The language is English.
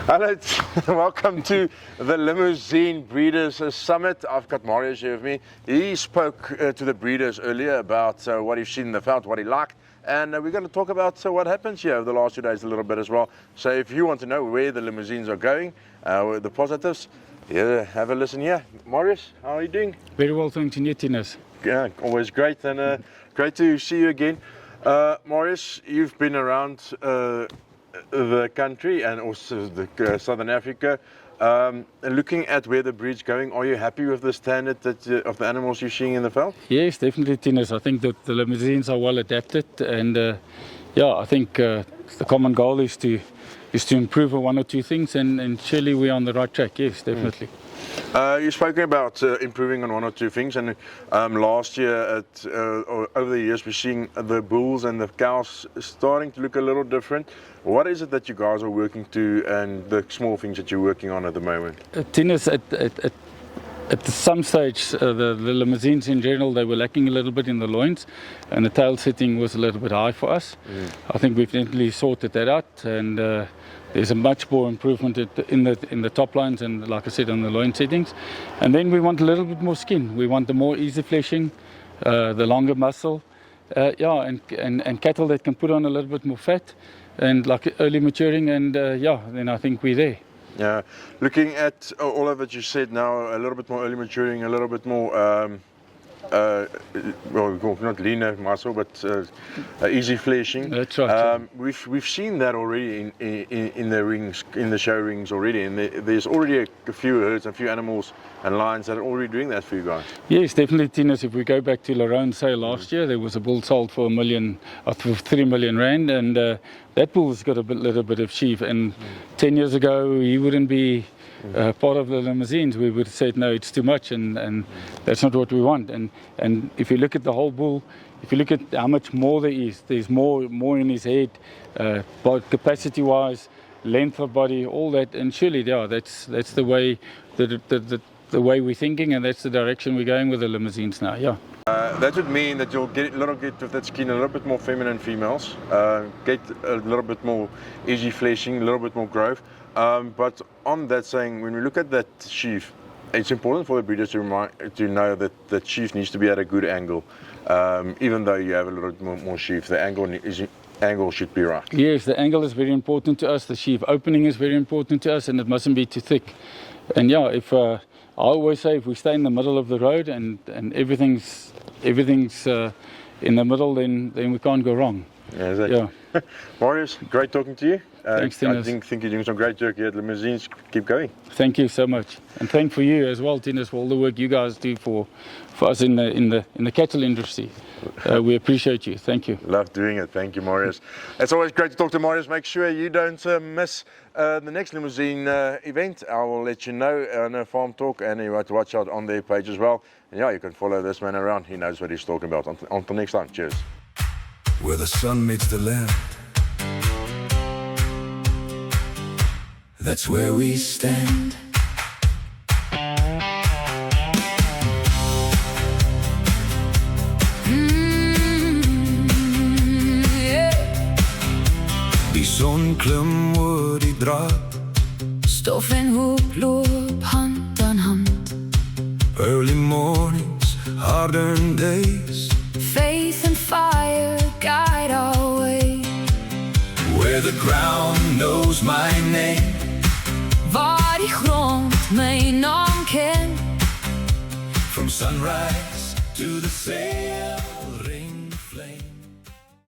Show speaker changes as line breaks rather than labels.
Hello, welcome to the Limousin Breeders Summit. I've got Marius here with me. He spoke to the breeders earlier about what he's seen in the veld, what he liked, and we're going to talk about what happens here over the last 2 days a little bit as well. So if you want to know where the Limousins are going, the positives, yeah, have a listen here. Marius, how are you doing?
Very well, thank you, Tinus.
Yeah, always great, and great to see you again. Marius, you've been around the country and also Southern Africa. Looking at where the breed's going, are you happy with the standard of the animals you're seeing in the veld?
Yes, definitely, Tinus. I think that the Limousins are well adapted, and I think the common goal is to improve on one or two things, and surely we're on the right track. Yes, definitely.
You've spoken about improving on one or two things, and last year, over the years, we're seeing the bulls and the cows starting to look a little different. What is it that you guys are working to, and the small things that you're working on at the moment?
Tinus, at some stage, the Limousins in general, they were lacking a little bit in the loins, and the tail setting was a little bit high for us. I think we've definitely sorted that out, and there's a much more improvement in the top lines, and like I said, on the loin settings. And then we want a little bit more skin. We want the more easy fleshing, the longer muscle, and cattle that can put on a little bit more fat, and like early maturing, and then I think we're there.
Yeah, looking at all of it you said now, a little bit more early maturing, a little bit more well, not leaner muscle, but easy fleshing.
That's right.
We've seen that already in the rings, in the show rings already, and there's already a few herds, a few animals and lions that are already doing that for you guys.
Yes, definitely, Tinus. If we go back to Larone's sale last year, there was a bull sold for for 3 million rand, and that bull's got a little bit of sheath. And 10 years ago, he wouldn't be part of the Limousins. We would have said no, it's too much, and that's not what we want. And if you look at the whole bull, if you look at how much more there's more in his head, both capacity-wise, length of body, all that. And surely, that's the way the way we're thinking, and that's the direction we're going with the Limousins now. Yeah.
That would mean that you'll get with that skin a little bit more feminine females, get a little bit more easy fleshing, a little bit more growth. But on that saying, when we look at that sheath, it's important for the breeders to know that the sheath needs to be at a good angle. Even though you have a little bit more sheath, the angle should be right.
Yes, the angle is very important to us. The sheath opening is very important to us, and it mustn't be too thick. And if I always say, if we stay in the middle of the road and everything's in the middle, then we can't go wrong.
Yeah, exactly. Yeah. Marius, great talking to you.
Thanks, Tinus.
I think you're doing some great work here at Limousins. Keep going.
Thank you so much, and thank for you as well, Tinus, for all the work you guys do for us in the cattle industry. We appreciate you. Thank you.
Love doing it. Thank you, Marius. It's always great to talk to Marius. Make sure you don't miss the next Limousin event. I will let you know on Farm Talk, and you have to watch out on their page as well. And you can follow this man around. He knows what he's talking about. Until next time. Cheers.
Where the sun meets the land, that's where we stand. Die zon klim die draad,
stof en hoop loop hand aan hand.
Early mornings, hardened days,
Faith and fire guide our way.
Where the ground knows my name,
Waar die grond mijn naam kent.
From sunrise to the sail ring flame.